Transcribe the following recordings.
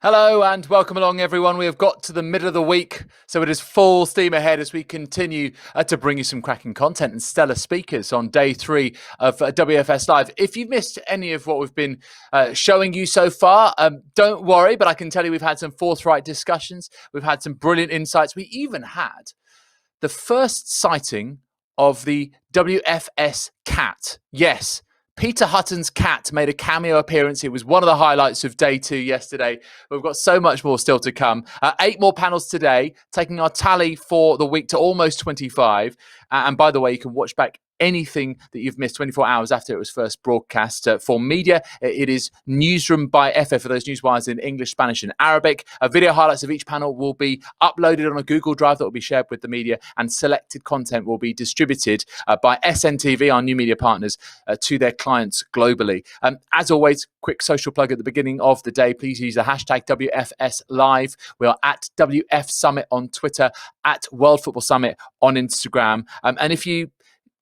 Hello and welcome along, everyone. We have got to the middle of the week, so it is full steam ahead as we continue to bring you some cracking content and stellar speakers on day 3 of WFS Live. If you missed any of what we've been showing you so far, don't worry, but I can tell you we've had some forthright discussions. We've had some brilliant insights. We even had the first sighting of the WFS cat. Yes, Peter Hutton's cat made a cameo appearance. It was one of the highlights of day 2 yesterday. We've got so much more still to come. 8 more panels today, taking our tally for the week to almost 25. And by the way, you can watch back anything that you've missed 24 hours after it was first broadcast. For media, it is Newsroom by FF for those newswires in English, Spanish and Arabic. Video highlights of each panel will be uploaded on a Google Drive that will be shared with the media, and selected content will be distributed by SNTV, our new media partners, to their clients globally. As always, quick social plug at the beginning of the day. Please use the hashtag WFS Live. We are at WF Summit on Twitter, at World Football Summit on Instagram. And if you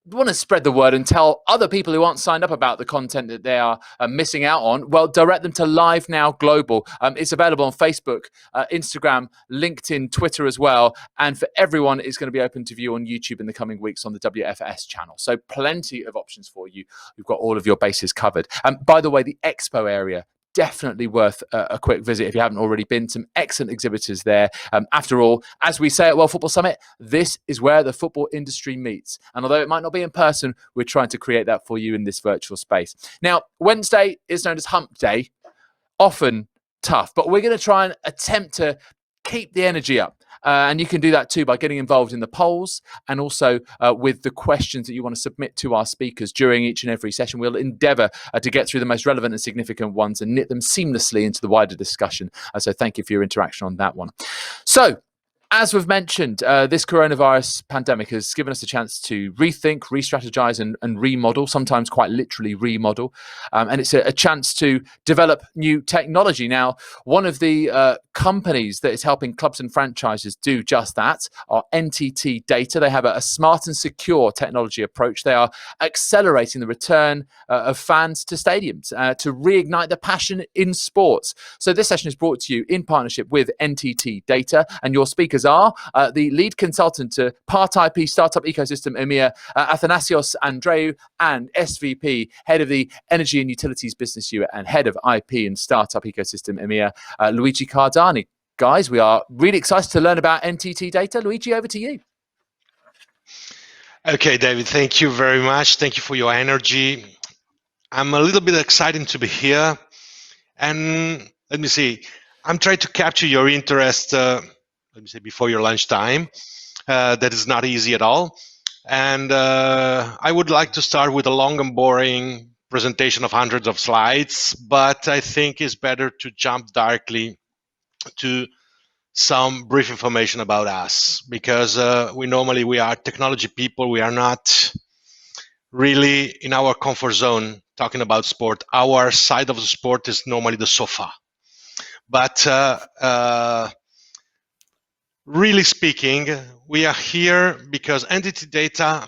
want to spread the word and tell other people who aren't signed up about the content that they are missing out on, well, direct them to Live Now Global. It's available on Facebook, Instagram, LinkedIn, Twitter as well. And for everyone, it's going to be open to view on YouTube in the coming weeks on the WFS channel. So plenty of options for you. We've got all of your bases covered. By the way, the expo area, definitely worth a quick visit if you haven't already been. Some excellent exhibitors there. After all, as we say at World Football Summit, this is where the football industry meets. And although it might not be in person, we're trying to create that for you in this virtual space. Now, Wednesday is known as Hump Day, often tough, but we're going to try and attempt to keep the energy up. And you can do that too by getting involved in the polls and also with the questions that you want to submit to our speakers during each and every session. We'll endeavour to get through the most relevant and significant ones and knit them seamlessly into the wider discussion. So thank you for your interaction on that one. So, as we've mentioned, this coronavirus pandemic has given us a chance to rethink, re-strategize and remodel, sometimes quite literally remodel. And it's a chance to develop new technology. Now, one of the companies that is helping clubs and franchises do just that are NTT DATA. They have a smart and secure technology approach. They are accelerating the return of fans to stadiums to reignite the passion in sports. So this session is brought to you in partnership with NTT DATA, and your speakers are the lead consultant to Part IP Startup Ecosystem EMEA, Athanasios Andreou, and SVP, Head of the Energy and Utilities Business Unit and Head of IP and Startup Ecosystem EMEA, Luigi Cardani. Guys, we are really excited to learn about NTT DATA. Luigi, over to you. Okay, David, thank you very much. Thank you for your energy. I'm a little bit excited to be here. And let me see, I'm trying to capture your interest before your lunchtime. That is not easy at all. And I would like to start with a long and boring presentation of hundreds of slides, but I think it's better to jump directly to some brief information about us, because we are technology people. We are not really in our comfort zone talking about sport. Our side of the sport is normally the sofa. But really speaking, we are here because NTT DATA,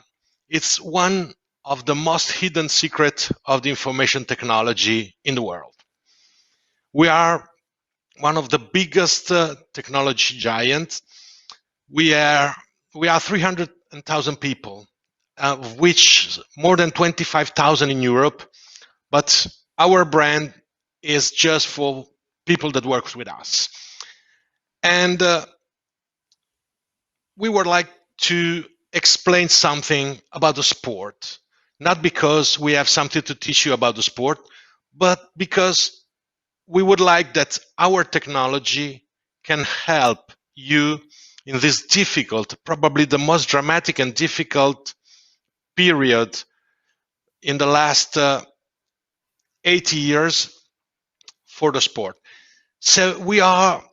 it's one of the most hidden secrets of the information technology in the world. We are one of the biggest technology giants. We are 300,000 people, of which more than 25,000 in Europe. But our brand is just for people that work with us. And we would like to explain something about the sport, not because we have something to teach you about the sport, but because we would like that our technology can help you in this difficult, probably the most dramatic and difficult period in the last 80 years for the sport. So we love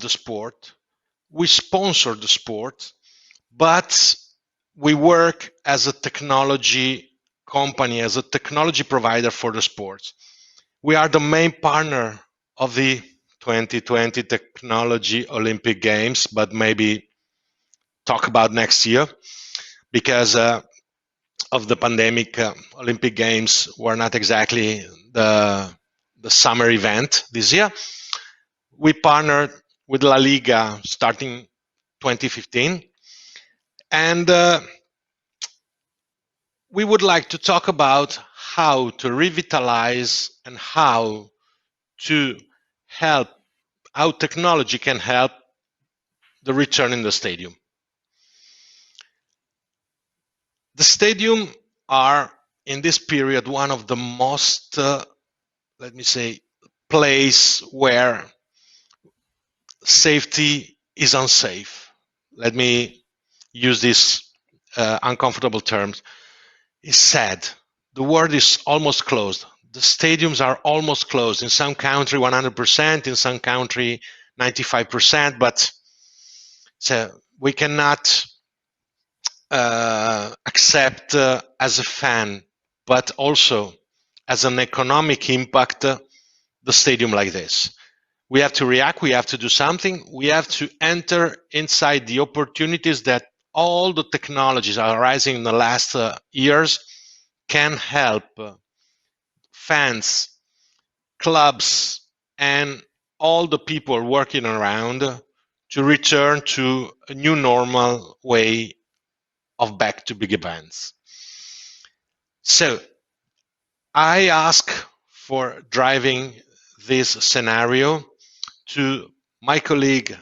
the sport. We sponsor the sport, but we work as a technology company, as a technology provider for the sports. We are the main partner of the 2020 Technology Olympic Games, but maybe talk about next year, because of the pandemic. Olympic Games were not exactly the the summer event this year. We partnered with La Liga starting 2015, and we would like to talk about how to revitalize and how to help, how technology can help the return in the stadium. The stadium are in this period one of the most, let me say, place where safety is unsafe. Let me use these uncomfortable terms. It's sad. The world is almost closed. The stadiums are almost closed. In some country, 100%. In some country, 95%. But so we cannot accept as a fan, but also as an economic impact, the stadium like this. We have to react. We have to do something. We have to enter inside the opportunities that all the technologies are arising in the last years can help fans, clubs, and all the people working around to return to a new normal way of back to big events. So I ask for driving this scenario to my colleague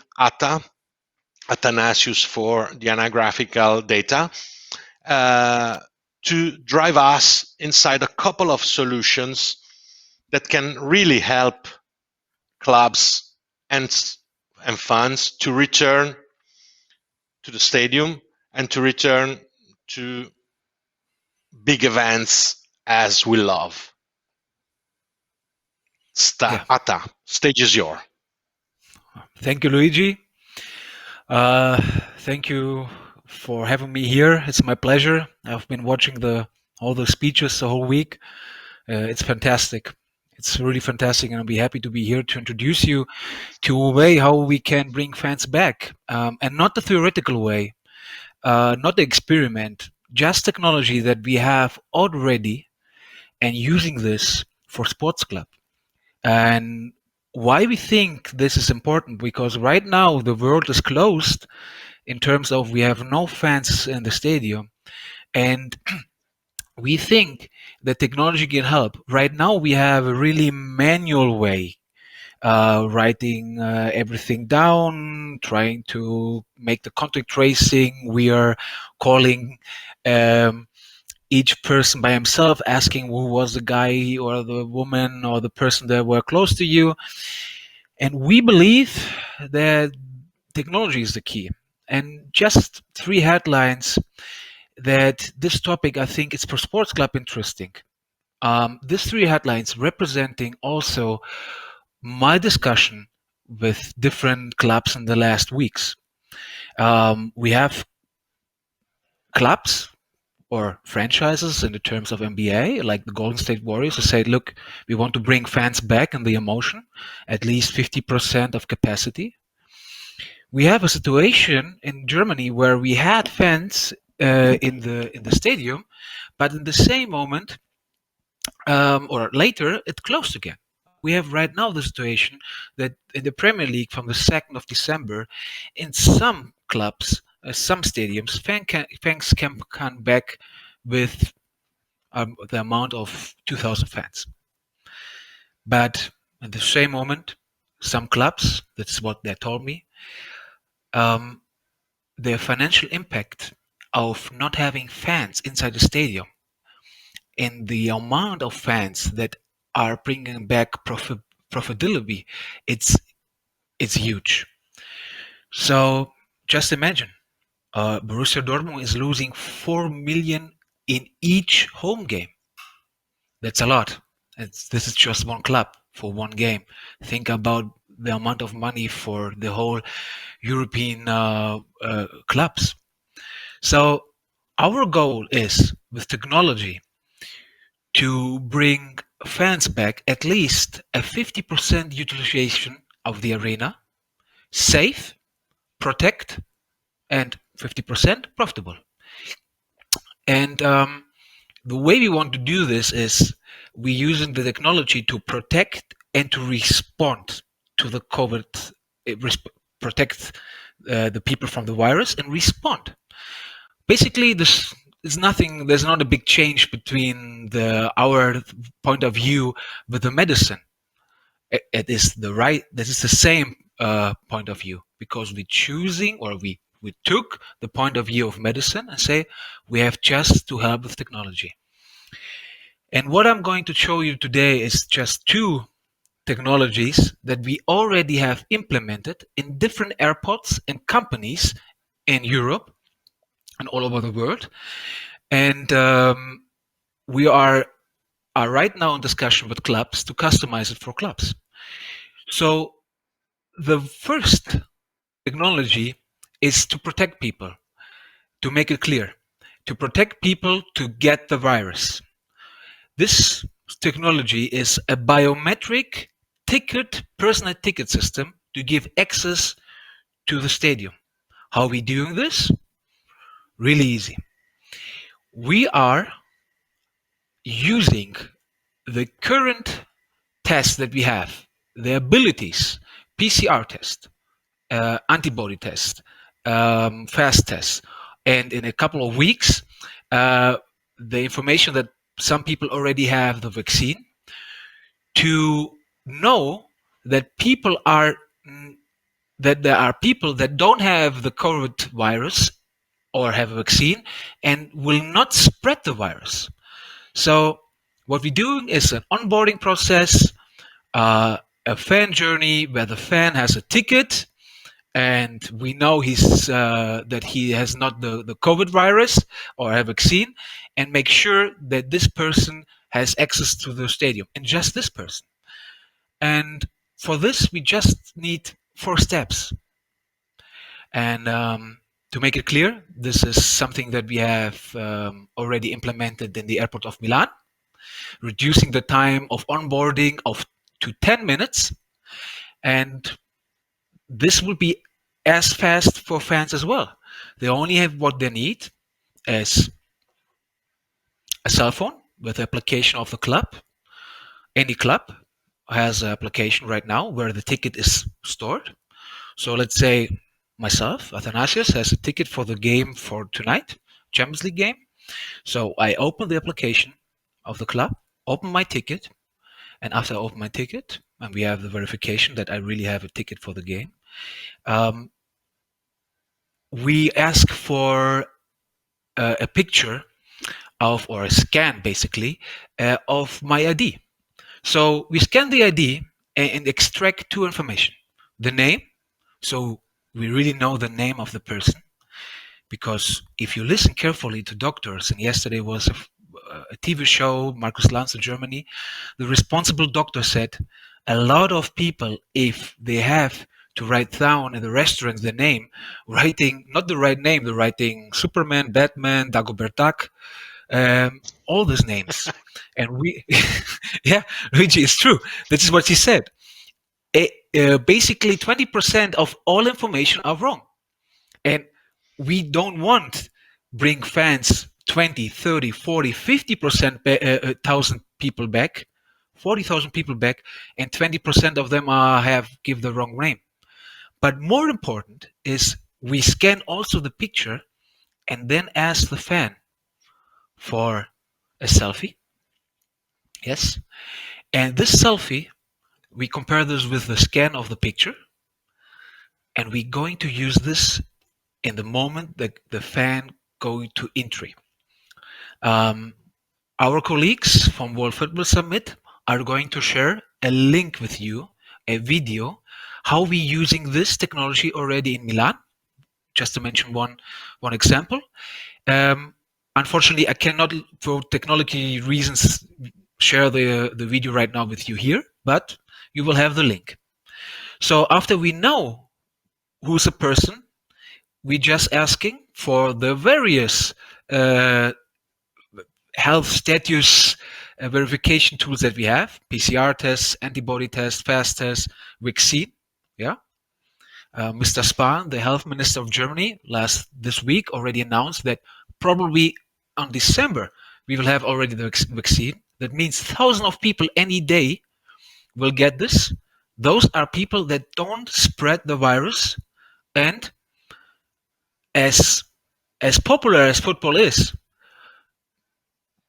Athanasios for the anagraphical data, to drive us inside a couple of solutions that can really help clubs and fans to return to the stadium and to return to big events as we love. Atta, stage is yours. Thank you, Luigi. Thank you for having me here. It's my pleasure. I've been watching all the speeches the whole week. It's fantastic. It's really fantastic, and I'll be happy to be here to introduce you to a way how we can bring fans back, and not the theoretical way, not the experiment, just technology that we have already, and using this for sports club. And why we think this is important, because right now the world is closed in terms of we have no fans in the stadium, and we think that technology can help. Right now we have a really manual way, writing everything down, trying to make the contact tracing. We are calling each person by himself, asking who was the guy or the woman or the person that were close to you. And we believe that technology is the key. And just 3 headlines that this topic, I think, is for sports club interesting. These 3 headlines representing also my discussion with different clubs in the last weeks. We have clubs or franchises in the terms of NBA, like the Golden State Warriors, who say, look, we want to bring fans back in the emotion, at least 50% of capacity. We have a situation in Germany where we had fans in the stadium, but in the same moment or later, it closed again. We have right now the situation that in the Premier League from the 2nd of December, in some clubs, some stadiums, fans can come back with the amount of 2,000 fans. But at the same moment, some clubs, that's what they told me, the financial impact of not having fans inside the stadium and the amount of fans that are bringing back profitability, it's huge. So just imagine, Borussia Dortmund is losing 4 million in each home game. That's a lot. This is just one club for one game. Think about the amount of money for the whole European clubs. So our goal is, with technology, to bring fans back at least a 50% utilization of the arena, safe, protect, and 50% profitable. And the way we want to do this is we're using the technology to protect and to respond to the COVID, protect the people from the virus and respond. Basically, this is nothing. There's not a big change between our point of view with the medicine. It is the right. This is the same point of view, because we took the point of view of medicine and say we have just to help with technology. And what I'm going to show you today is just two technologies that we already have implemented in different airports and companies in Europe and all over the world. And we are right now in discussion with clubs to customize it for clubs. So the first technology is to protect people, to make it clear, to protect people to get the virus. This technology is a biometric personal ticket system to give access to the stadium. How are we doing this? Really easy. We are using the current tests that we have, the abilities, PCR test, antibody test, fast test, and in a couple of weeks, the information that some people already have the vaccine, to know that there are people that don't have the COVID virus or have a vaccine and will not spread the virus. So what we're doing is an onboarding process, a fan journey where the fan has a ticket, and we know that he has not the COVID virus or a vaccine, and make sure that this person has access to the stadium, and just this person. And for this, we just need 4 steps. And to make it clear, this is something that we have already implemented in the airport of Milan, reducing the time of onboarding to 10 minutes. And this will be as fast for fans as well. They only have what they need as a cell phone with the application of the club. Any club has an application right now where the ticket is stored. So let's say myself, Athanasios, has a ticket for the game for tonight, Champions League game. So I open the application of the club, open my ticket, and after I open my ticket, and we have the verification that I really have a ticket for the game, we ask for a picture or a scan, basically, of my ID. So we scan the ID and extract 2 information. The name, so we really know the name of the person, because if you listen carefully to doctors, and yesterday was a TV show, Markus Lanz in Germany, the responsible doctor said a lot of people, if they have to write down in the restaurant the name, writing not the right name, they're writing Superman, Batman, Dagobert Duck, all these names. And we, yeah, Luigi, it's true. This is what she said. Basically, 20% of all information are wrong. And we don't want bring fans 20, 30, 40, 50%, 1,000 people back, 40,000 people back, and 20% of them give the wrong name. But more important is we scan also the picture and then ask the fan for a selfie. Yes. And this selfie, we compare this with the scan of the picture, and we're going to use this in the moment that the fan going to entry. Our colleagues from World Football Summit are going to share a link with you, a video, how we're using this technology already in Milan, just to mention one example. Unfortunately, I cannot, for technology reasons, share the video right now with you here, but you will have the link. So after we know who's a person, we're just asking for the various health status verification tools that we have: PCR tests, antibody tests, fast tests, vaccine. Yeah. Mr. Spahn, the health minister of Germany, this week already announced that probably on December we will have already the vaccine. That means thousands of people any day will get this. Those are people that don't spread the virus, and as popular as football is,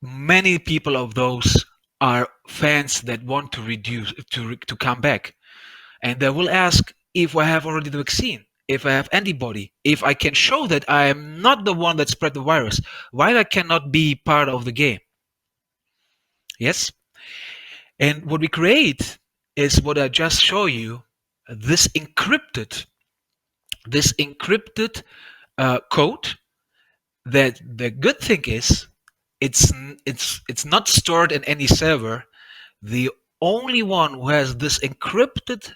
many people of those are fans that want to reduce to come back, and they will ask if I have already the vaccine, if I have antibody, if I can show that I am not the one that spread the virus, why I cannot be part of the game. Yes, and what we create is what I just show you, this encrypted code. That the good thing is it's not stored in any server. The only one who has this encrypted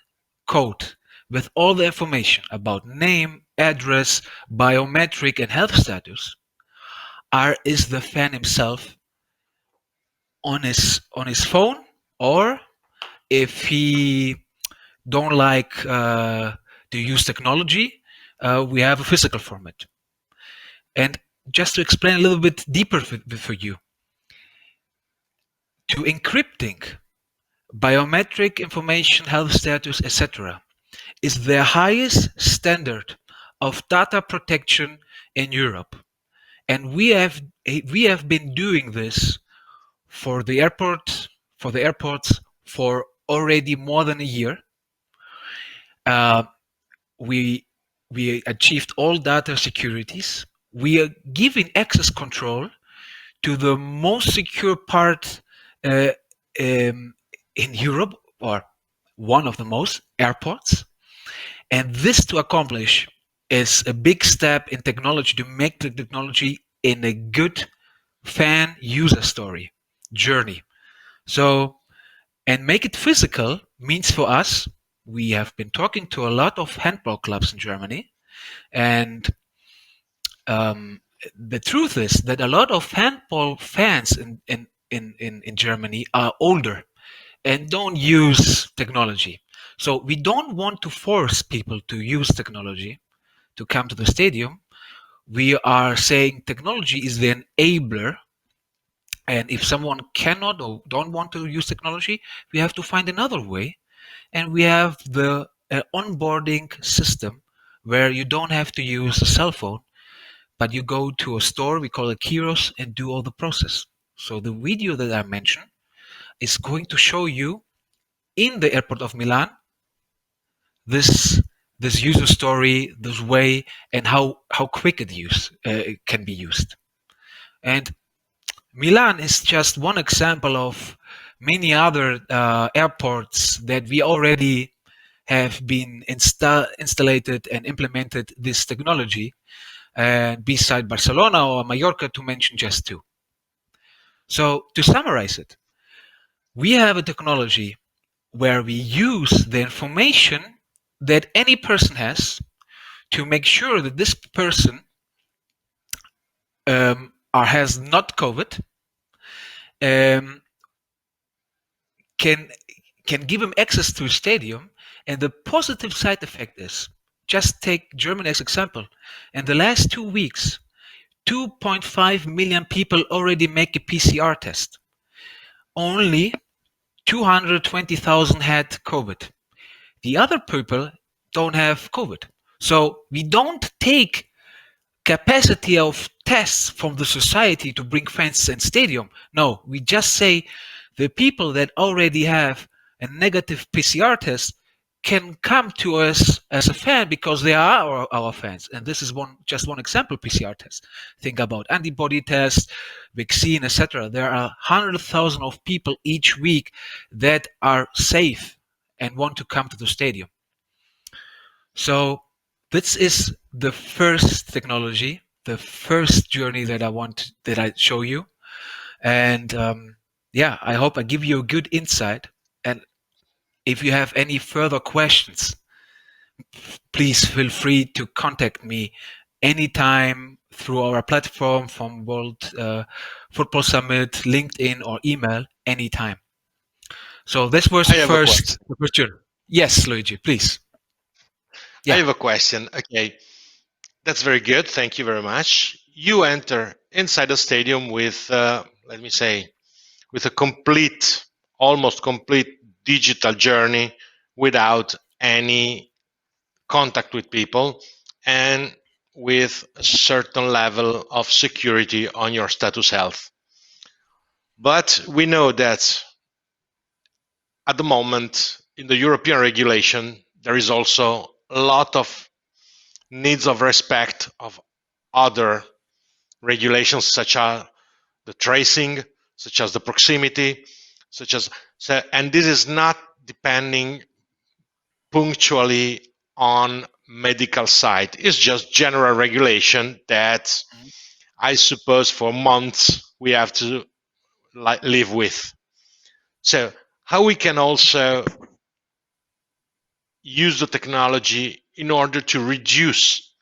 code with all the information about name, address, biometric, and health status is the fan himself on his phone, or if he don't like to use technology, we have a physical format. And just to explain a little bit deeper for you, to encrypting biometric information, health status, etc., is the highest standard of data protection in Europe, and we have been doing this for the airports for already more than a year. We achieved all data securities. We are giving access control to the most secure part in Europe, or one of the most, airports. And this to accomplish is a big step in technology, to make the technology in a good fan user story journey. So, and make it physical means for us, we have been talking to a lot of handball clubs in Germany, and the truth is that a lot of handball fans in Germany are older and don't use technology. So we don't want to force people to use technology to come to the stadium. We are saying technology is the enabler, and if someone cannot or don't want to use technology, we have to find another way. And we have the onboarding system where you don't have to use a cell phone, but you go to a store, we call it Kiosk, and do all the process. So the video that I mentioned is going to show you in the airport of Milan this user story, this way, and how quick it can be used. And Milan is just one example of many other airports that we already have been installed and implemented this technology, beside Barcelona or Mallorca, to mention just two. So to summarize it, we have a technology where we use the information that any person has to make sure that this person has not COVID, can give him access to a stadium. And the positive side effect is, just take Germany as example. In the last 2 weeks, 2.5 million people already make a PCR test. Only 220,000 had COVID. The other people don't have COVID. So we don't take capacity of tests from the society to bring fans in stadium. No, we just say the people that already have a negative PCR test can come to us as a fan because they are our fans. And this is just one example, PCR test. Think about antibody tests, vaccine, etc. There are 100,000 of people each week that are safe and want to come to the stadium. So this is the first technology, the first journey that I show you. And I hope I give you a good insight. And if you have any further questions, please feel free to contact me anytime through our platform, from World Football Summit, LinkedIn, or email, anytime. So this was the first question. Yes, Luigi, please. Yeah. I have a question. Okay, that's very good. Thank you very much. You enter inside the stadium with, let me say, with a almost complete digital journey without any contact with people and with a certain level of security on your status health. But we know that at the moment in the European regulation, there is also a lot of needs of respect of other regulations, such as the tracing, such as the proximity, and this is not depending punctually on medical side. It's just general regulation that I suppose for months we have to live with. So how we can also use the technology in order to reduce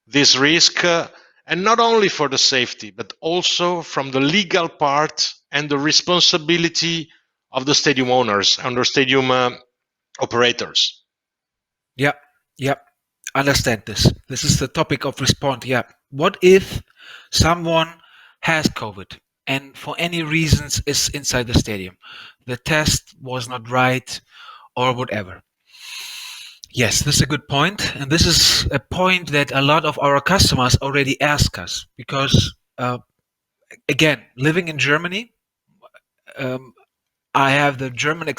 this risk, and not only for the safety, but also from the legal part and the responsibility of the stadium owners and the stadium operators. Yeah, understand this. This is the topic of response. Yeah. What if someone has COVID and for any reasons is inside the stadium? The test was not right or whatever. Yes, this is a good point. And this is a point that a lot of our customers already ask us because, again, living in Germany, I have the German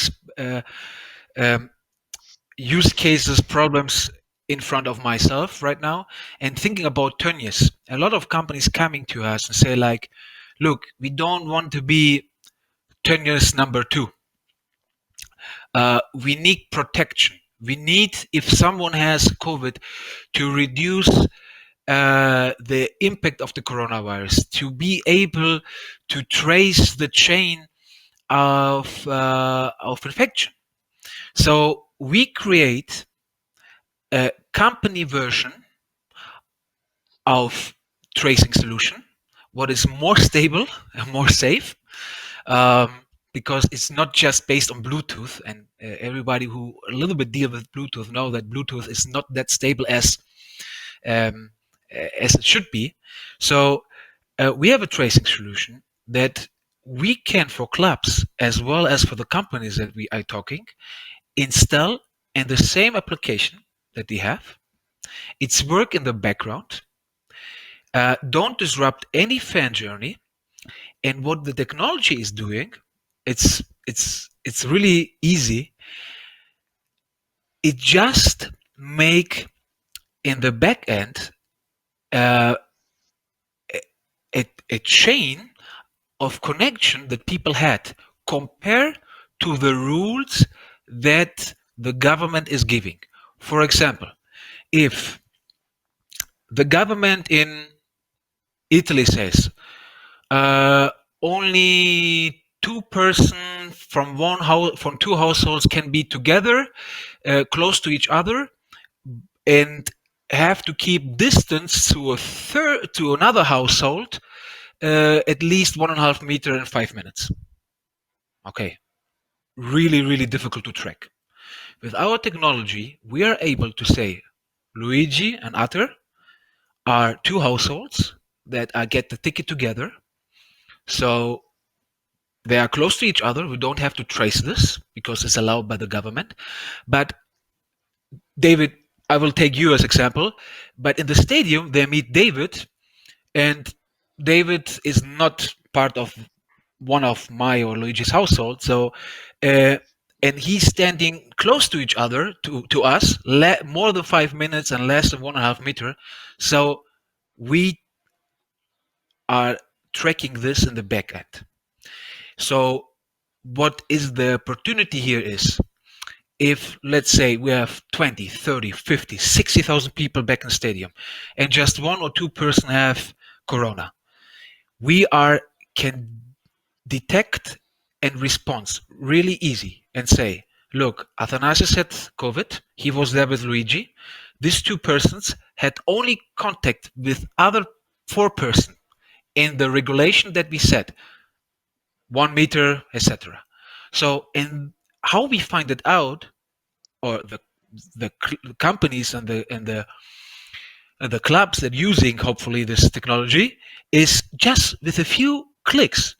use cases, problems in front of myself right now, and thinking about Tönnies. A lot of companies coming to us and say like, look, we don't want to be Tönnies number 2. We need protection. We need, if someone has COVID, to reduce the impact of the coronavirus, to be able to trace the chain of infection. So we create a company version of tracing solution, what is more stable and more safe, because it's not just based on Bluetooth, and everybody who a little bit deal with Bluetooth know that Bluetooth is not that stable as it should be. So we have a tracing solution that we can, for clubs as well as for the companies that we are talking, install in the same application that we have. It's work in the background. Don't disrupt any fan journey. And what the technology is doing, it's really easy. It just make in the back end a chain of connection that people had compared to the rules that the government is giving. For example, if the government in Italy says only 2 persons from from 2 households can be together, close to each other, and have to keep distance to another household at least 1.5 meters in 5 minutes. Okay, really difficult to track. With our technology, we are able to say Luigi and Atter are 2 households that get the ticket together. So they are close to each other. We don't have to trace this because it's allowed by the government. But David, I will take you as example. But in the stadium, they meet David, and David is not part of one of my or Luigi's household. So, and he's standing close to each other, to us, more than 5 minutes and less than 1.5 meters. So we are tracking this in the back end. So what is the opportunity here is, if let's say we have 20, 30, 50, 60,000 people back in the stadium and just 1 or 2 person have corona, we can detect and respond really easy and say, look, Athanasios had COVID, he was there with Luigi. These 2 persons had only contact with other 4 persons in the regulation that we set, 1 meter, etc. So, and how we find it out, or the companies and the clubs that using hopefully this technology, is just with a few clicks.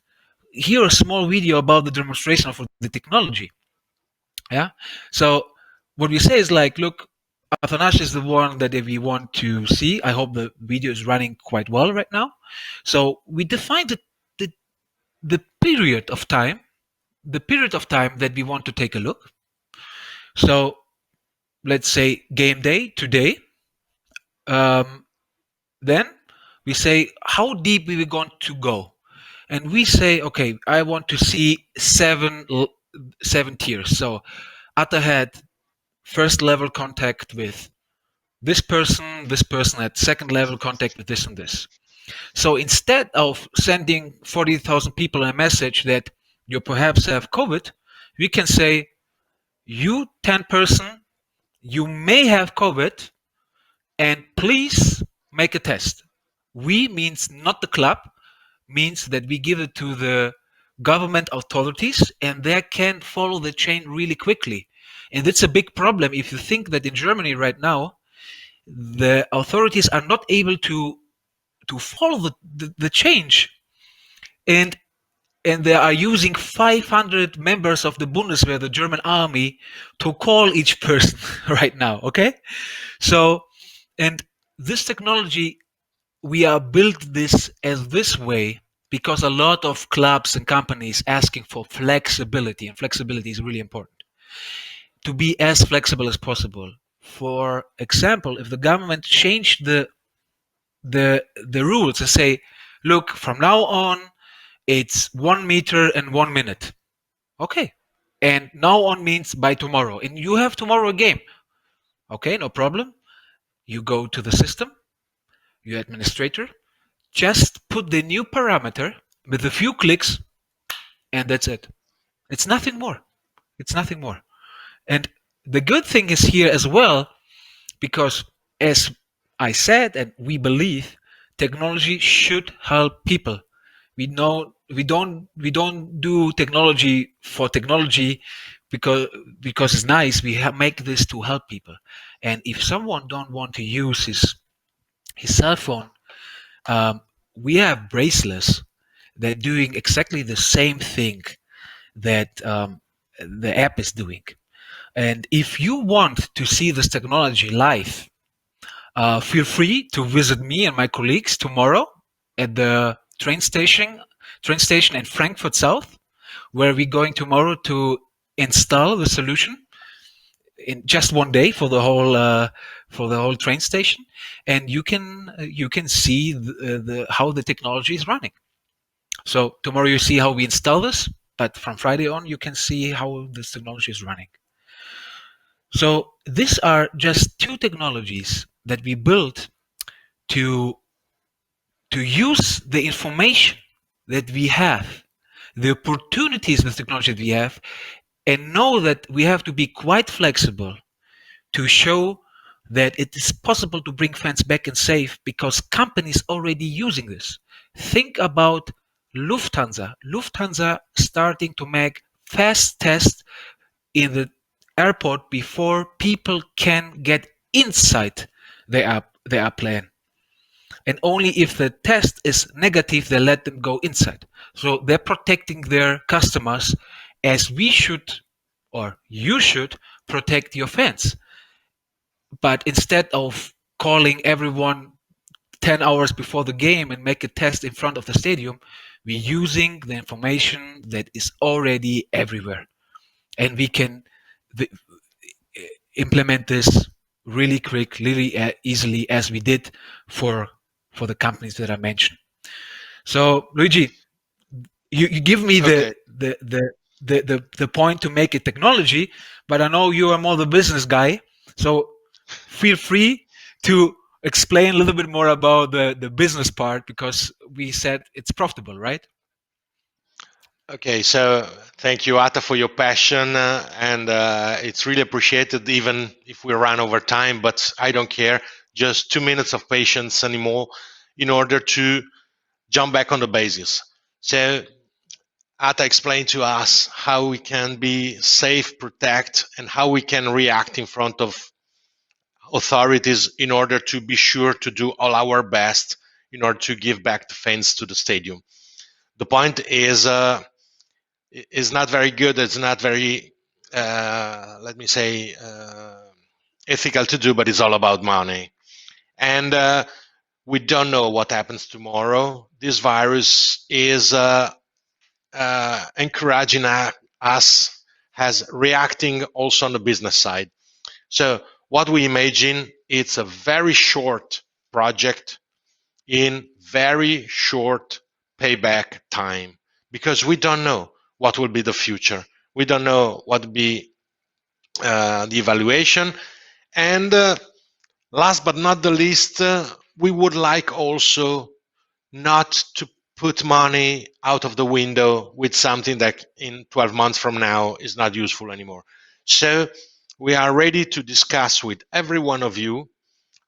hear a small video about the demonstration of the technology. Yeah. So what we say is like, look, Athanasios is the one that we want to see. I hope the video is running quite well right now. So we define the period of time, that we want to take a look. So let's say game day today. Then we say how deep we were going to go, and we say, okay, I want to see seven tiers. So Atta had first level contact with this person had second level contact with this and this. So instead of sending 40,000 people a message that you perhaps have COVID, we can say, you 10 person, you may have COVID, and please make a test. We means not the club, means that we give it to the government authorities, and they can follow the chain really quickly. And it's a big problem if you think that in Germany right now, the authorities are not able to follow the change, and they are using 500 members of the Bundeswehr, the German army, to call each person right now. Okay, so and this technology, we are built this as this way because a lot of clubs and companies asking for flexibility, and flexibility is really important. To be as flexible as possible. For example, if the government changed the rules and say, look, from now on it's 1 meter and 1 minute. Okay. And now on means by tomorrow. And you have tomorrow a game. Okay, no problem. You go to the system, you administrator, just put the new parameter with a few clicks, and that's it. It's nothing more. It's nothing more. And the good thing is here as well, because as I said, and we believe, technology should help people. We don't do technology for technology because it's nice. We make this to help people. And if someone don't want to use his cell phone, we have bracelets that are doing exactly the same thing that the app is doing. And if you want to see this technology live, feel free to visit me and my colleagues tomorrow at the train station in Frankfurt South, where we're going tomorrow to install the solution in just one day for the whole train station, and you can see how the technology is running. So tomorrow you see how we install this, but from Friday on you can see how this technology is running. So these are just two technologies that we built to use the information that we have, the opportunities with technology that we have, and know that we have to be quite flexible to show that it is possible to bring fans back and safe, because companies already using this. Think about Lufthansa. Lufthansa starting to make fast tests in the airport before people can get inside their plane. And only if the test is negative, they let them go inside. So they're protecting their customers, as we should, or you should, protect your fans. But instead of calling everyone 10 hours before the game and make a test in front of the stadium, we're using the information that is already everywhere. And we can implement this really quick, really easily, as we did for the companies that I mentioned. So Luigi, you give me the point to make it technology, but I know you are more the business guy, so feel free to explain a little bit more about the business part, because we said it's profitable, right? Okay, so thank you, Atta, for your passion, and it's really appreciated, even if we run over time, but I don't care. Just 2 minutes of patience anymore in order to jump back on the basis. So Atta explained to us how we can be safe, protect, and how we can react in front of authorities in order to be sure to do all our best in order to give back the fans to the stadium. The point is not very good. It's not very, let me say, ethical to do, but it's all about money. And we don't know what happens tomorrow. This virus is encouraging us as reacting also on the business side. So what we imagine, it's a very short project in very short payback time, because we don't know what will be the future. We don't know what will be the evaluation. And last but not the least, we would like also not to put money out of the window with something that in 12 months from now is not useful anymore. So we are ready to discuss with every one of you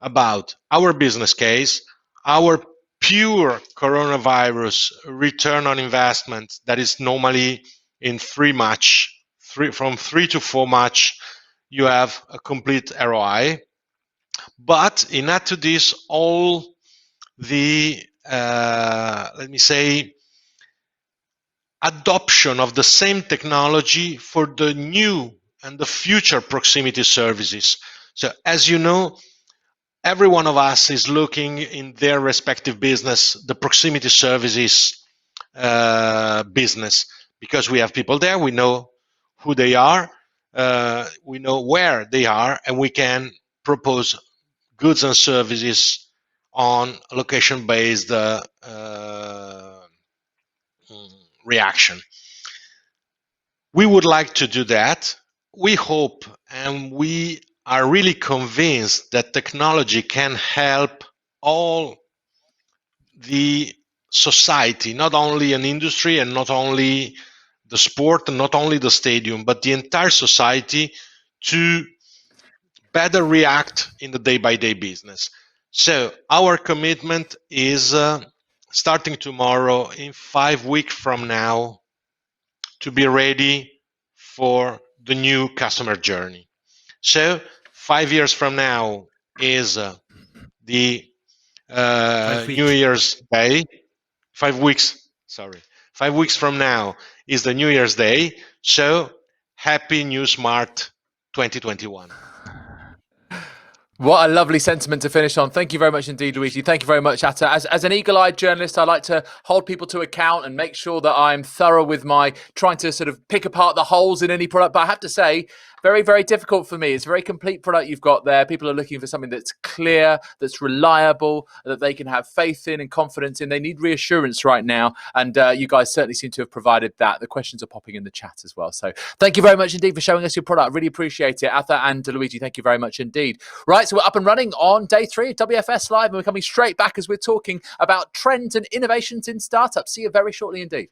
about our business case, our pure coronavirus return on investment that is normally in from 3 to 4 much, you have a complete ROI. But in add to this, all the, let me say, adoption of the same technology for the new and the future proximity services. So as you know, every one of us is looking in their respective business, the proximity services business, because we have people there, we know who they are, we know where they are, and we can propose goods and services on location-based reaction. We would like to do that. We hope and we are really convinced that technology can help all the society, not only an industry and not only the sport and not only the stadium, but the entire society to better react in the day-by-day business. So our commitment is starting tomorrow, in 5 weeks from now, to be ready for the new customer journey. So 5 years from now is the New Year's Day. 5 weeks, sorry. 5 weeks from now is the New Year's Day. So happy New Smart 2021. What a lovely sentiment to finish on. Thank you very much indeed, Luigi. Thank you very much, Atta. As an eagle-eyed journalist, I like to hold people to account and make sure that I'm thorough with my trying to sort of pick apart the holes in any product. But I have to say, very, very difficult for me. It's a very complete product you've got there. People are looking for something that's clear, that's reliable, that they can have faith in and confidence in. They need reassurance right now. And you guys certainly seem to have provided that. The questions are popping in the chat as well. So thank you very much indeed for showing us your product. I really appreciate it. Atta and Luigi, thank you very much indeed. Right, so we're up and running on day 3 of WFS Live, and we're coming straight back as we're talking about trends and innovations in startups. See you very shortly indeed.